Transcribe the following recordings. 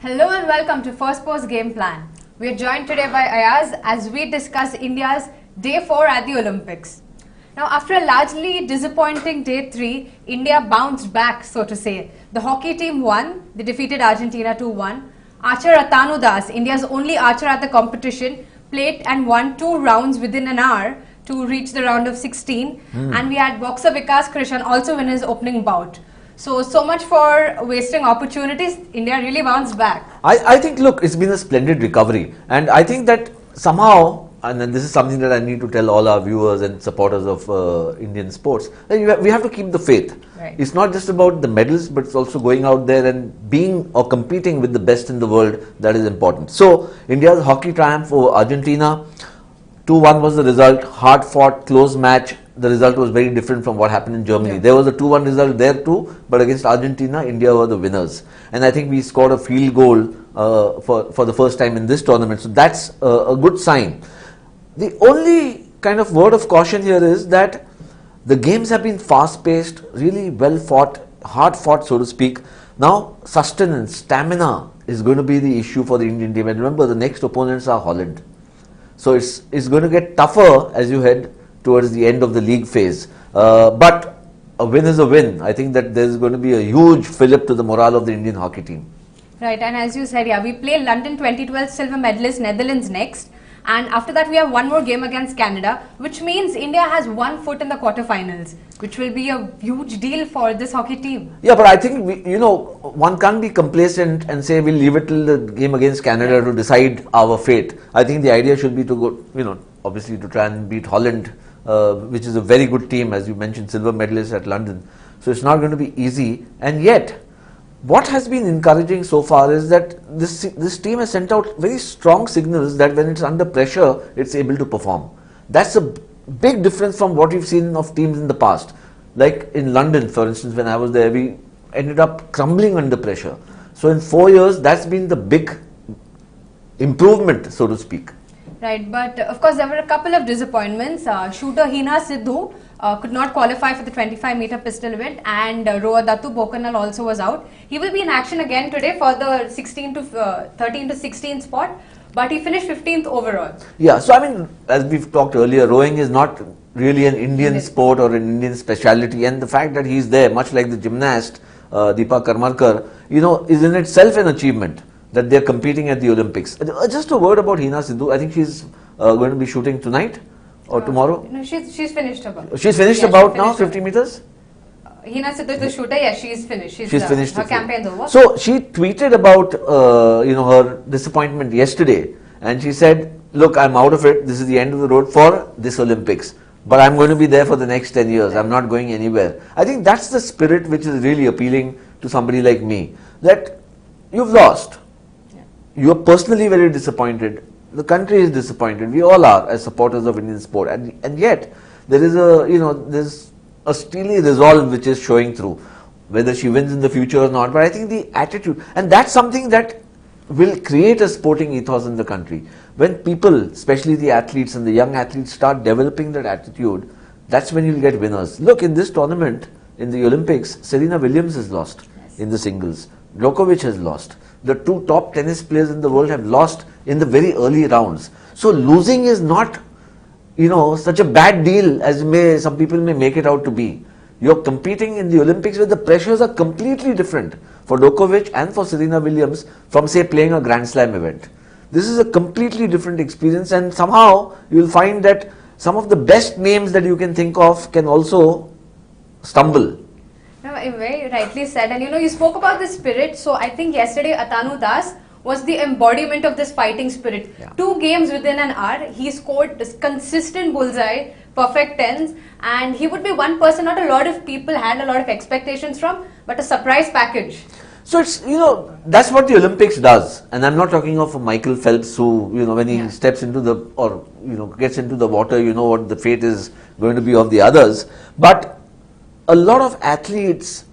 Hello and welcome to Firstpost Game Plan. We are joined today by Ayaz as we discuss India's Day 4 at the Olympics. Now, after a largely disappointing Day 3, India bounced back, so to say. The hockey team won. They defeated Argentina 2-1. Archer Atanu Das, India's only archer at the competition, played and won 2 rounds within an hour to reach the round of 16. And we had boxer Vikas Krishan also win his opening bout. So much for wasting opportunities. India really bounced back. I think, look, it's been a splendid recovery. And I think that somehow, and this is something that I need to tell all our viewers and supporters of Indian sports, that we have to keep the faith. Right. It's not just about the medals, but it's also going out there and being or competing with the best in the world that is important. So, India's hockey triumph over Argentina, 2-1 was the result, hard fought, close match. The result was very different from what happened in Germany. Yeah. There was a 2-1 result there too, but against Argentina, India were the winners. And I think we scored a field goal for the first time in this tournament. So that's a good sign. The only kind of word of caution here is that the games have been fast-paced, really well fought, hard fought, so to speak. Now, sustenance, stamina is going to be the issue for the Indian team. And remember, the next opponents are Holland. So it's going to get tougher as you head towards the end of the league phase. But a win is a win. I think that there's going to be a huge fillip to the morale of the Indian hockey team. Right, and as you said, we play London 2012 silver medalist Netherlands next. And after that, we have one more game against Canada, which means India has 1 foot in the quarterfinals, which will be a huge deal for this hockey team. Yeah, but I think, one can't be complacent and say we'll leave it till the game against Canada to decide our fate. I think the idea should be to go, obviously to try and beat Holland, which is a very good team, as you mentioned, silver medalist at London. So it's not going to be easy. And yet, what has been encouraging so far is that this team has sent out very strong signals that when it's under pressure, it's able to perform. That's a big difference from what we've seen of teams in the past. Like in London, for instance, when I was there, we ended up crumbling under pressure. So in 4 years, that's been the big improvement, so to speak. Right, but of course there were a couple of disappointments. Shooter Hina Sidhu could not qualify for the 25-meter pistol event, and rower Datu Bokanal also was out. He will be in action again today for the 13 to 16 spot, but he finished 15th overall. Yeah, so I mean, as we've talked earlier, rowing is not really an Indian sport or an Indian speciality, and the fact that he's there, much like the gymnast Deepa Karmarkar, is in itself an achievement that they're competing at the Olympics. Just a word about Hina Sidhu. I think she's going to be shooting tonight or tomorrow. No, she's finished about. She's finished about now, 50 meters? Hina Sidhu is the shooter, yes, she's finished. She's finished. Her campaign's over. So she tweeted about, her disappointment yesterday, and she said, look, I'm out of it. This is the end of the road for this Olympics. But I'm going to be there for the next 10 years. I'm not going anywhere. I think that's the spirit which is really appealing to somebody like me. That you've lost. You are personally very disappointed. The country is disappointed. We all are as supporters of Indian sport. And yet, there is there's a steely resolve which is showing through. Whether she wins in the future or not. But I think the attitude, and that's something that will create a sporting ethos in the country. When people, especially the athletes and the young athletes, start developing that attitude, that's when you'll get winners. Look, in this tournament, in the Olympics, Serena Williams has lost in the singles. Djokovic has lost. The 2 top tennis players in the world have lost in the very early rounds. So losing is not, such a bad deal as some people may make it out to be. You're competing in the Olympics where the pressures are completely different for Djokovic and for Serena Williams from, say, playing a Grand Slam event. This is a completely different experience, and somehow you'll find that some of the best names that you can think of can also stumble. No, very rightly said. And you spoke about the spirit. So I think yesterday Atanu Das was the embodiment of this fighting spirit. Yeah. 2 games within an hour, he scored this consistent bullseye, perfect tens, and he would be one person not a lot of people had a lot of expectations from, but a surprise package. So it's, that's what the Olympics does. And I'm not talking of Michael Phelps who, when he steps into gets into the water, what the fate is going to be of the others. But a lot of athletes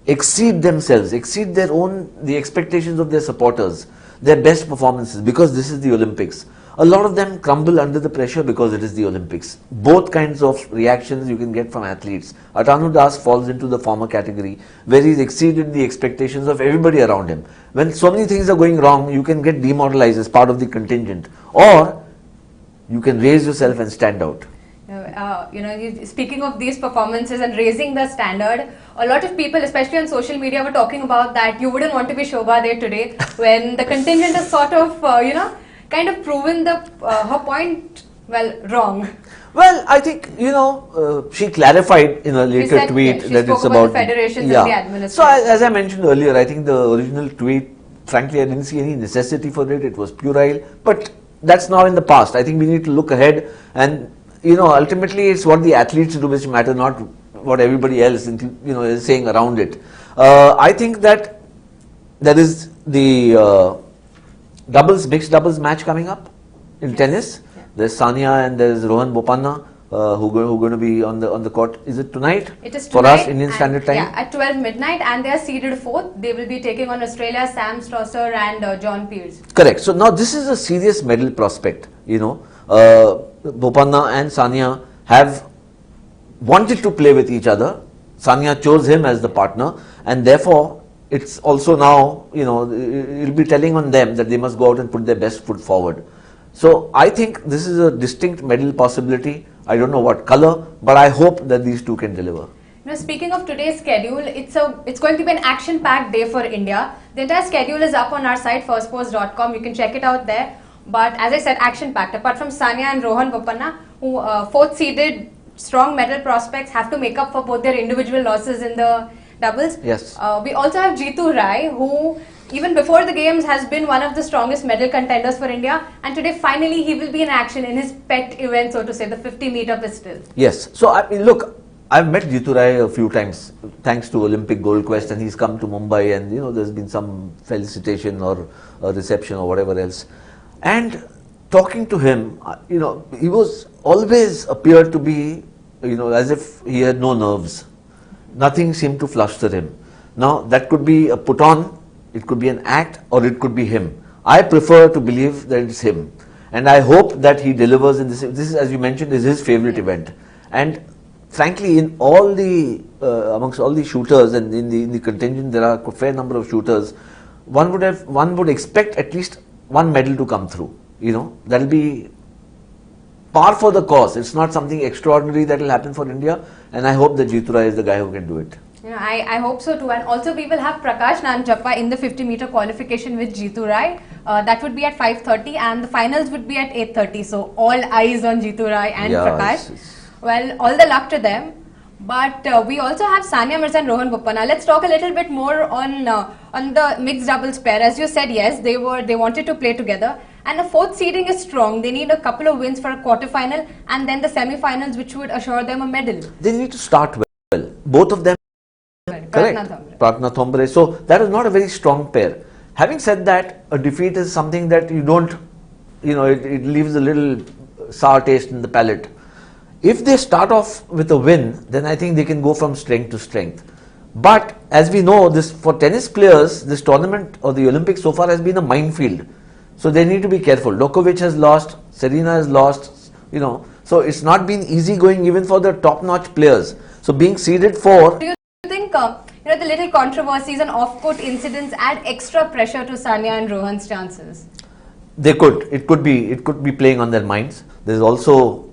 exceed themselves, exceed the expectations of their supporters, their best performances, because this is the Olympics. a lot of them crumble under the pressure because it is the Olympics. Both kinds of reactions you can get from athletes. Atanu Das falls into the former category where he's exceeded the expectations of everybody around him. When so many things are going wrong, you can get demoralized as part of the contingent, or you can raise yourself and stand out. Speaking of these performances and raising the standard, a lot of people, especially on social media, were talking about that you wouldn't want to be Shobha there today when the contingent has sort of, kind of proven her point, wrong. Well, I think, she clarified in a later tweet that it's about the federations and the administration. So, as I mentioned earlier, I think the original tweet, frankly, I didn't see any necessity for it. It was puerile, but that's now in the past. I think we need to look ahead, and ultimately it's what the athletes do which matter, not what everybody else is saying around it. I think that there is the mixed doubles match coming up in tennis. Yeah. There's Sania and there's Rohan Bopanna who are going to be on the court. Is it tonight? It is tonight for us, Indian Standard Time. Yeah, at 12 midnight, and they are seeded 4th. They will be taking on Australia, Sam Stosur and John Pearce. Correct. So now this is a serious medal prospect. Bopanna and Sania have wanted to play with each other. Sania chose him as the partner, and therefore it's also now, it'll be telling on them that they must go out and put their best foot forward. So I think this is a distinct medal possibility. I don't know what color, but I hope that these two can deliver. Speaking of today's schedule, it's going to be an action-packed day for India. The entire schedule is up on our site, firstpost.com. You can check it out there. But as I said, action-packed. Apart from Sania and Rohan Bopanna, who 4th seeded strong medal prospects, have to make up for both their individual losses in the doubles. Yes. We also have Jeetu Rai, who even before the games has been one of the strongest medal contenders for India, and today finally he will be in action in his pet event, so to say, the 50-meter pistol. Yes. So look, I've met Jeetu Rai a few times thanks to Olympic Gold Quest, and he's come to Mumbai, and there's been some felicitation or a reception or whatever else. And talking to him, he was always appeared to be, as if he had no nerves. Nothing seemed to fluster him. Now, that could be a put on, it could be an act, or it could be him. I prefer to believe that it's him. And I hope that he delivers in this. This is, as you mentioned, is his favorite event. And frankly, in all the, amongst all the shooters and in the contingent, there are a fair number of shooters. One would expect at least one medal to come through. That'll be par for the course. It's not something extraordinary that will happen for India, and I hope that Jeetu Rai is the guy who can do it. I hope so too. And also we will have Prakash Nanjappa in the 50-meter qualification with Jeetu Rai. That would be at 5:30, and the finals would be at 8:30. So all eyes on Jeetu Rai and Prakash. Well, all the luck to them. But we also have Sania Mirza and Rohan Bopanna. Let's talk a little bit more on the mixed doubles pair. As you said, yes, they wanted to play together. And the 4th seeding is strong. They need a couple of wins for a quarterfinal and then the semi-finals, which would assure them a medal. They need to start well. Both of them. Correct. Pratna Thombre. So that is not a very strong pair. Having said that, a defeat is something that you don't, it leaves a little sour taste in the palate. If they start off with a win, then I think they can go from strength to strength. But as we know, for tennis players, this tournament or the Olympics so far has been a minefield. So they need to be careful. Djokovic has lost, Serena has lost, So it's not been easy going even for the top-notch players. So being seeded 4. Do you think the little controversies and off-court incidents add extra pressure to Sania and Rohan's chances? They could. It could be playing on their minds. There's also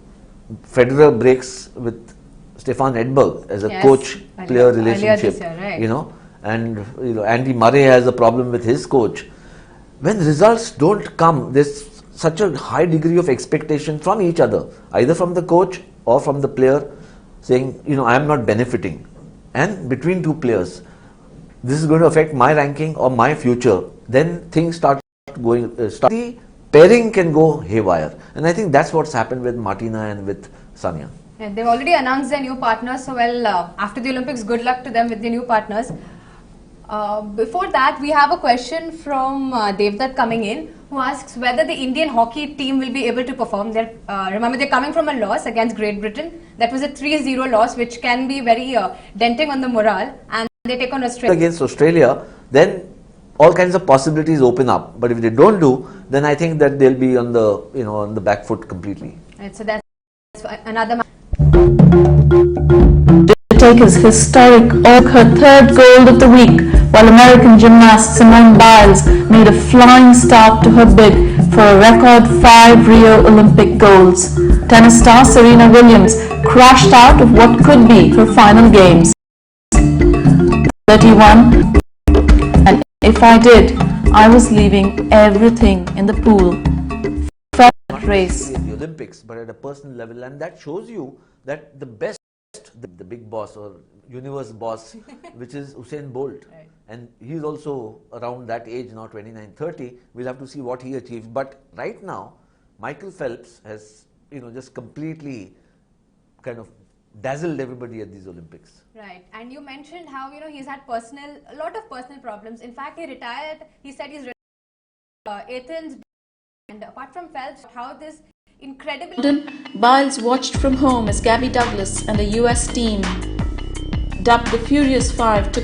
Federer breaks with Stefan Edberg as a coach-player relationship. Year, right. And Andy Murray has a problem with his coach. When results don't come, there's such a high degree of expectation from each other, either from the coach or from the player, saying, I am not benefiting. And between two players, this is going to affect my ranking or my future. Then things start going. The pairing can go haywire, and I think that's what's happened with Martina and with Sania. Yeah, they've already announced their new partners. So after the Olympics, good luck to them with the new partners. Before that, we have a question from Devdutt coming in, who asks whether the Indian hockey team will be able to perform. Remember, they're coming from a loss against Great Britain. That was a 3-0 loss, which can be very denting on the morale. And they take on Australia. Against Australia, then all kinds of possibilities open up. But if they don't do, then I think that they'll be on the, on the back foot completely. Right, so that's another. To take his historic her third gold of the week, while American gymnast Simone Biles made a flying start to her bid for a record 5 Rio Olympic golds. Tennis star Serena Williams crashed out of what could be her final games. 31, and if I did, I was leaving everything in the pool. Felt that race. At the Olympics, but at a personal level, and that shows you that the best, the big boss or universe boss, which is Usain Bolt, Right. and he's also around that age now, 29, 30. We'll have to see what he achieves. But right now, Michael Phelps has, just completely kind of dazzled everybody at these Olympics. Right, and you mentioned how he's had a lot of personal problems. In fact, he retired. He said he's Athens, and apart from Phelps, how this incredible. Biles watched from home as Gabby Douglas and the US team, dubbed the Furious Five, took